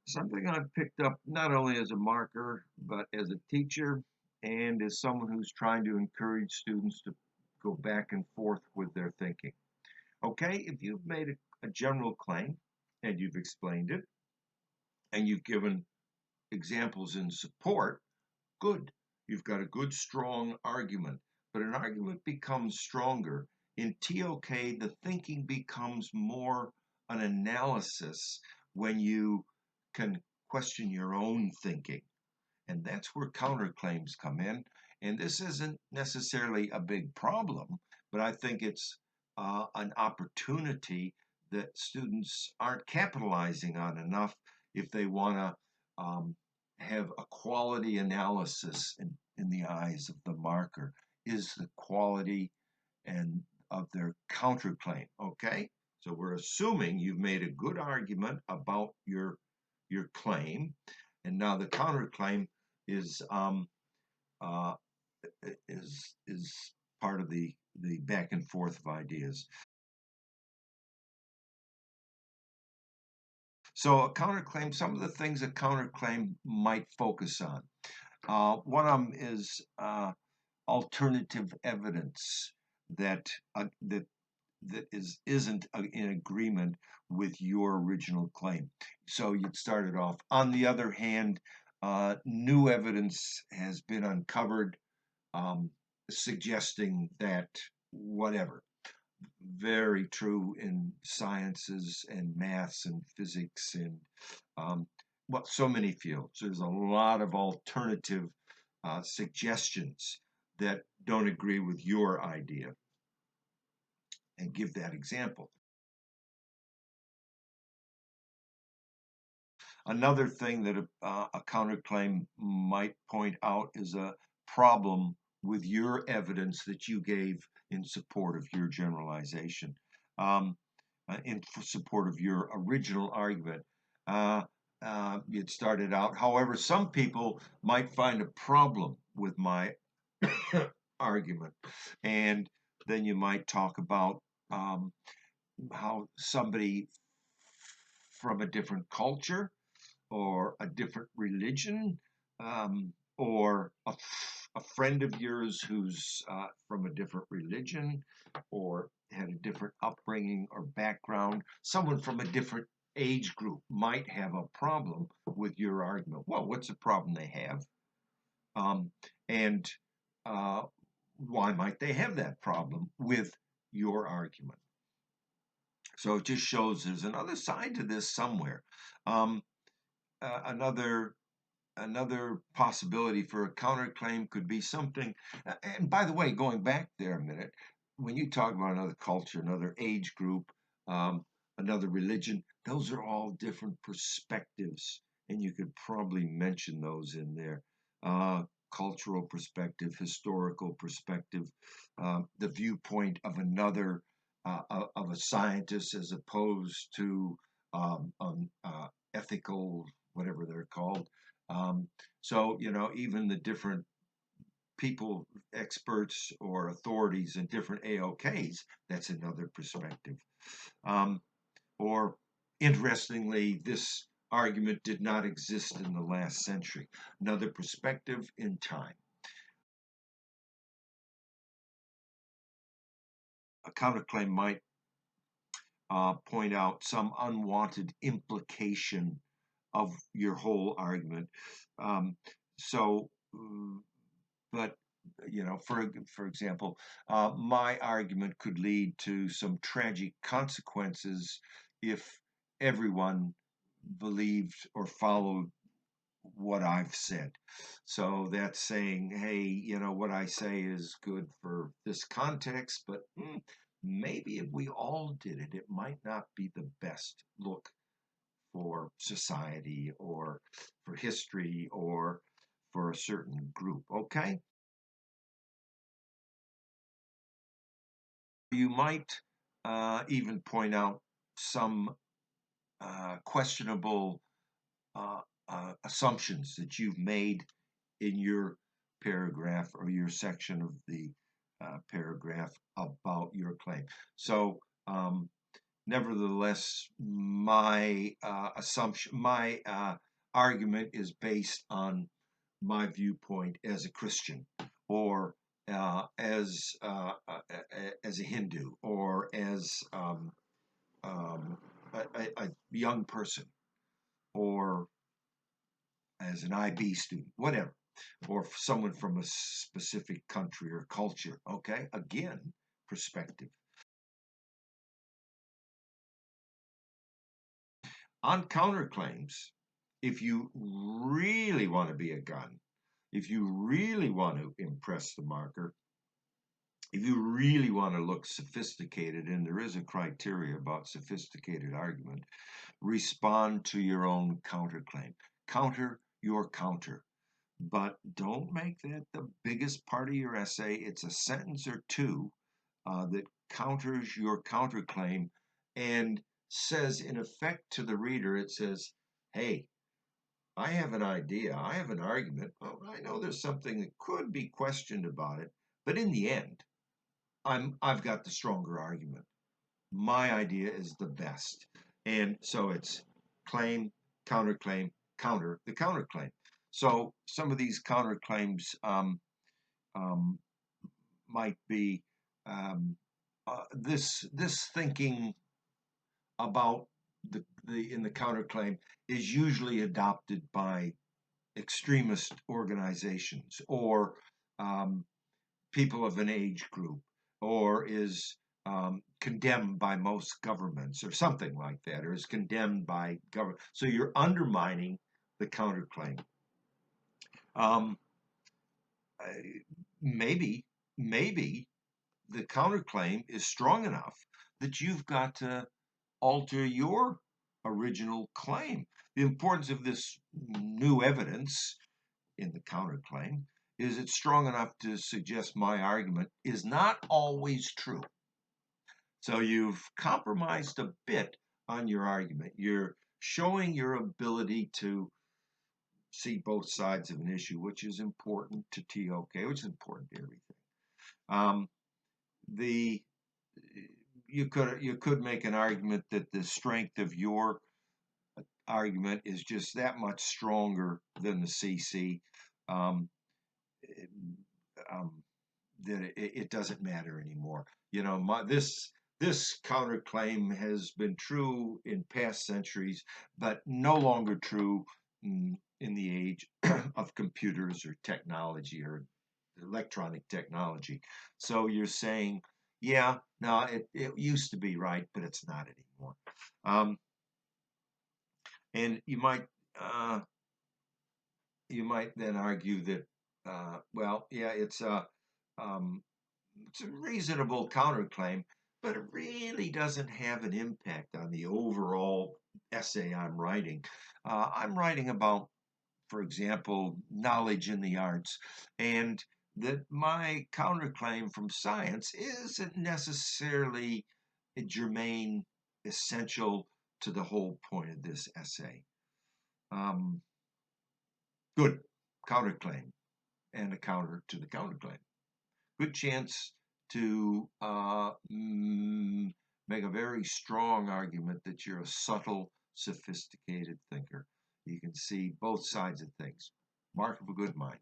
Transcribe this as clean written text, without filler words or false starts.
Something I've picked up not only as a marker, but as a teacher and as someone who's trying to encourage students to go back and forth with their thinking. Okay, if you've made a general claim and you've explained it and you've given examples in support, good. You've got a good, strong argument. But an argument becomes stronger. In TOK, the thinking becomes more an analysis when you can question your own thinking. And that's where counterclaims come in. And this isn't necessarily a big problem, but I think it's an opportunity that students aren't capitalizing on enough if they want to have a quality analysis in the eyes of the marker. Is the quality and of their counterclaim, okay? So we're assuming you've made a good argument about your claim, and now the counterclaim is part of the back and forth of ideas. So a counterclaim, some of the things a counterclaim might focus on. One of them is alternative evidence that isn't in agreement with your original claim. So you'd start it off. On the other hand, new evidence has been uncovered suggesting that whatever. Very true in sciences and maths and physics and so many fields. There's a lot of alternative suggestions that don't agree with your idea. And give that example. Another thing that a counterclaim might point out is a problem with your evidence that you gave in support of your generalization, in support of your original argument. You'd started out. However, some people might find a problem with my argument, and then you might talk about how somebody from a different culture or a different religion, or a friend of yours who's from a different religion or had a different upbringing or background, someone from a different age group might have a problem with your argument. Well, what's the problem they have? And why might they have that problem with your argument? So it just shows there's another side to this somewhere. Another possibility for a counterclaim could be something. And by the way, going back there a minute, when you talk about another culture, another age group, another religion, those are all different perspectives, and you could probably mention those in there. Cultural perspective, historical perspective, the viewpoint of another, of a scientist as opposed to ethical, whatever they're called. So, even the different people, experts or authorities in different AOKs, that's another perspective. Or interestingly, this argument did not exist in the last century. Another perspective in time. A counterclaim might point out some unwanted implication of your whole argument. But for example, my argument could lead to some tragic consequences if everyone believed or followed what I've said. So that's saying, hey, what I say is good for this context, but maybe if we all did it, it might not be the best look for society or for history or for a certain group, okay? You might even point out some questionable assumptions that you've made in your paragraph or your section of the paragraph about your claim. So Nevertheless, my argument is based on my viewpoint as a Christian, or as a Hindu, or as a young person, or as an IB student, whatever, or someone from a specific country or culture. Okay, again, perspective. On counterclaims, if you really want to be a gun, if you really want to impress the marker, if you really want to look sophisticated, and there is a criteria about sophisticated argument, respond to your own counterclaim. Counter your counter. But don't make that the biggest part of your essay. It's a sentence or two that counters your counterclaim and says, in effect, to the reader, it says, hey, I have an idea, I have an argument. Well, I know there's something that could be questioned about it, but in the end, I've got the stronger argument. My idea is the best. And so it's claim, counterclaim, counter the counterclaim. So some of these counterclaims um, might be this thinking about the in the counterclaim is usually adopted by extremist organizations, or um, people of an age group, or is condemned by most governments, or something like that, or is condemned by government. So you're undermining the counterclaim. Um, maybe, maybe the counterclaim is strong enough that you've got to alter your original claim. The importance of this new evidence in the counterclaim is it's strong enough to suggest my argument is not always true. So you've compromised a bit on your argument. You're showing your ability to see both sides of an issue, which is important to TOK, which is important to everything. The you could make an argument that the strength of your argument is just that much stronger than the CC. Um, um, that it doesn't matter anymore. You know, this counterclaim has been true in past centuries, but no longer true in the age of computers or technology or electronic technology. So you're saying, yeah, no, it used to be right, but it's not anymore. Um, and uh, you might then argue that, well, yeah, um, it's a reasonable counterclaim, but it really doesn't have an impact on the overall essay I'm writing. I'm writing about, for example, knowledge in the arts, and that my counterclaim from science isn't necessarily germane, essential to the whole point of this essay. Um, Good counterclaim and a counter to the counterclaim. Good chance to make a very strong argument that you're a subtle, sophisticated thinker. You can see both sides of things. Mark of a good mind.